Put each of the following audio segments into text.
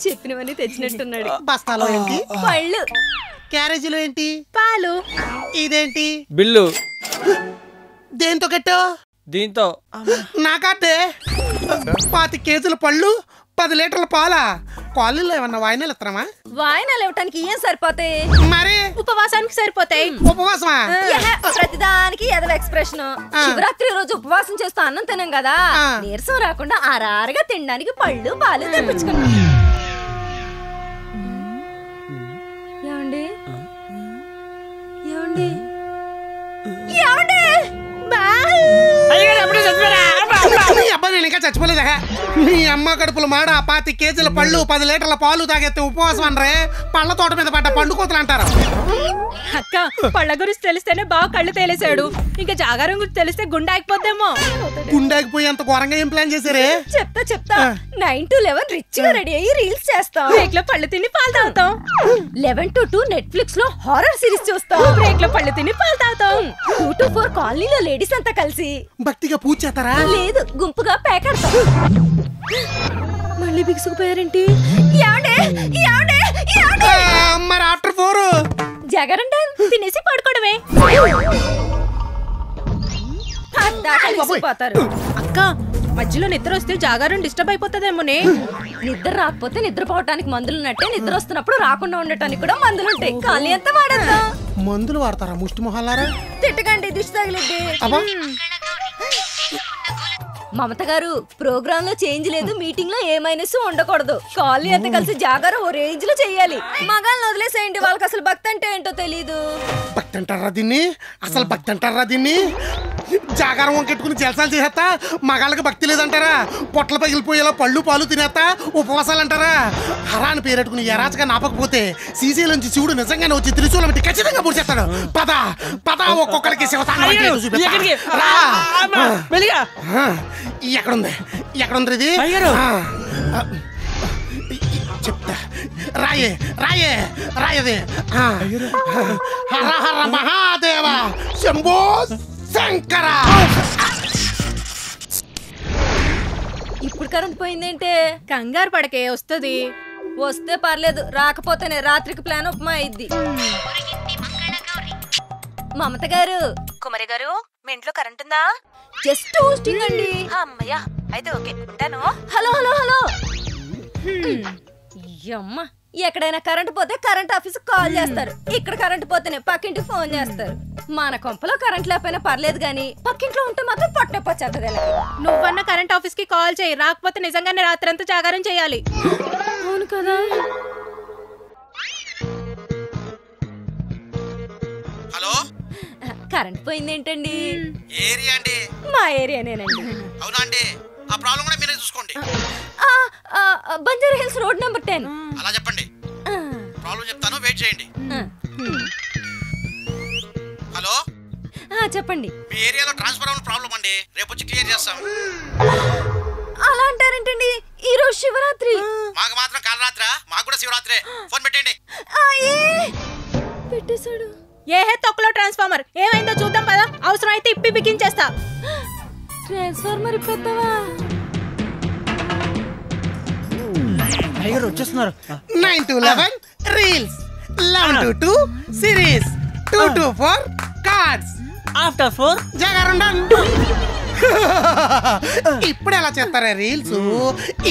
చెప్పినవన్నీ తెచ్చినట్టున్నాడు. బస్తాలో ఏంటి? పళ్ళు. క్యారేజీలో ఏంటి? పాలు. ఇదేంటి? బిల్లు. దేంతో కట్టో? దీంతో. నాకంటే 5 కేజీల పళ్ళు 10 లీటర్ల పాల. కాలనీలో ఏమన్నా వాయినాలు ఇస్తామా? వాయినాలు ఇవ్వటానికి ఏం సరిపోతాయి? మరి ఉపవాసానికి సరిపోతాయి. ఉపవాసమా? ప్రతిదానికి ఏదో ఎక్స్ప్రెషన్. శివరాత్రి రోజు ఉపవాసం చేస్తూ అన్నం తినం కదా, నీరసం రాకుండా ఆరారుగా తినడానికి పళ్ళు పాలు తెప్పించుకున్నాం. ఏమండి ఏమండి ఏమండి నేను ఇంకా చచ్చిపోలేదా? మీ అమ్మ కడుపులు మాడ 5 కేజీల పళ్ళు 10 లీటర్ల పాలు తాగెత్తే ఉపవాసం అనరే. పళ్ళ తోట మీద పడ్డ పండు కోతలు అంటారు. అక్క, పళ్ళ గురించి తెలిస్తేనే బాగా కళ్ళు తేలేసాడు. ఇంకా జాగారం గురించి తెలిస్తే గుండె ఆగిపోద్దేమో. గుండె ఆగిపోయి అంత ఘోరంగా ఏం ప్లాన్ చేశారే? చెప్తా 9 to 11 రిచ్ గా రెడీ అయ్యి రీల్స్ చేస్తాం. బ్రేక్ లో పళ్ళు తిని పాలు తాగుతాం. 11 to 2 నెట్ఫ్లిక్స్ లో హారర్ సిరీస్ చూస్తాం. బ్రేక్ లో పళ్ళు తిని పాలు తాగుతాం. 2 to 4 కాలనీలో లేడీస్ అంతా కలిసి భక్తిగా పూజ చేస్తారా? లేదు, గుంపుగా పేకాడతాం. మళ్ళీ బిగుసుకుపోయారేంటి? మరి ఆఫ్టర్ 4 జగరంటే తినేసి పడుకోవడమే. అక్క, మధ్యలో నిద్ర వస్తే జాగారం డిస్టర్బ్ అయిపోతుందేమోనే. నిద్ర రాకపోతే నిద్రపోవటానికి మందులున్నట్టే నిద్ర వస్తున్నప్పుడు రాకుండా ఉండటానికి కూడా మందులుంటాయి. ఖాళీ అంతా వాడద్దాం. మందులు వాడతారా ముష్టి మొహాలారా? తిట్టకండి, దిష్టి తగిలిద్ది. మమత గారు, ప్రోగ్రామ్ లో చేంజ్ లేదు, మీటింగ్ లో ఏ మైనస్ ఉండకూడదు. కాలనీ అంతా కలిసి జాగారం ఓ రేంజ్ లో చెయ్యాలి. మగాళ్ళని వదిలేసేయండి, వాళ్ళకి అసలు భక్తి అంటే ఏంటో తెలీదు. భక్తి అంటారా దీన్ని? అసలు భక్తి అంటారా దీన్ని? జాగారం వంకెట్టుకుని జలసాలు చేసేస్తా మగాళ్ళకి భక్తి లేదంటారా? పొట్టలు పగిలిపోయేలా పళ్ళు పాలు తినేస్తా ఉపవాసాలు అంటారా? హరా అని పేరెట్టుకుని ఎరాచగా నాపకపోతే సీసీలోంచి శివుడు నిజంగానే వచ్చి త్రిశూలం పెట్టి ఖచ్చితంగా పూడ్చేస్తాడు. పద పద, ఒక్కొక్కరికి ఎక్కడుంది ఇది? చెప్తా, రాయది. హర హర మహాదేవ శంభో శంకర. ఇప్పుడు కరెంట్ పోయిందేంటే? కంగారు పడకే, వస్తుంది. వస్తే పర్లేదు, రాకపోతేనే రాత్రికి ప్లాన్ ఉప్మా అయింది. మమత గారు. కుమారి గారు, మీ ఇంట్లో కరెంట్ ఉందా? జస్ట్ హోస్టింగ్ అండి. అమ్మయ్యా, అయితే ఓకే, ఉంటాను. Hello hello hello. అమ్మ, ఎక్కడైనా కరెంట్ పోతే కరెంట్ ఆఫీస్ కాల్ చేస్తారు. ఇక్కడ కరెంట్ పోతేనే పక్కింటికి ఫోన్ చేస్తారు. మన కొంపలో కరెంట్ లేకపోయినా పర్లేదు గానీ పక్కింట్లో ఉంటే మాత్రం పట్టెప్పొచ్చేస్తుంది. నువ్వన్న కరెంట్ ఆఫీస్ కి కాల్ చేయి, రాకపోతే నిజంగానే రాత్రంతా జాగారం చేయాలి. అవును కదా. Hello, current పోయిందేంటండి? ఏరియా అండి. మా ఏరియానేనండి. అవునా అండి? ఆ ప్రాబ్లం కూడా మీరే చూసుకోండి. Banjara hills road number 10. అలా చెప్పండి, ప్రాబ్లం చెప్తాను, వెయిట్ చేయండి. హలో, చెప్పండి. మీ ఏరియాలో ట్రాన్స్ఫార్మర్ ప్రాబ్లం అండి, రేపు వచ్చి క్లియర్ చేస్తాం. అలా అంటారేంటండి? ఈ రోజు శివరాత్రి. మాకు మాత్రం కాలరాత్రా? మాకు కూడా శివరాత్రే. ఫోన్ పెట్టండి. పెట్టేశాడు. ఏహే తొక్కలో ట్రాన్స్ఫార్మర్ ఏమైందో చూద్దాం పదా. అవసరం అయితే ఇప్పి బిగించేస్తా. ట్రాన్స్ఫార్మర్ ఇప్పేస్తావా? వచ్చేస్తున్నారు. 9 to 11 reels, 11 to 2 series, 2 to 4 cards, after 4 జాగారం డన్. ఇప్పుడు ఎలా చేస్తారా రీల్స్?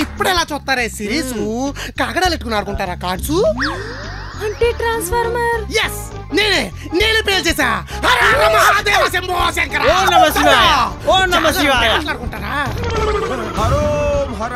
ఇప్పుడు ఎలా చూస్తారా సిరీస్? కాకడాలు ఎట్టుకుని ఆడుకుంటారా కార్డ్స్? అంటే ట్రాన్స్ఫార్మర్. ఎస్, నేనే పేల్ చేసా. హర హర మహాదేవ శంభో శంకర. ఓం నమః శివాయ. ఓం నమః శివాయ. మాట్లాడుకుంటారా? హరోం హర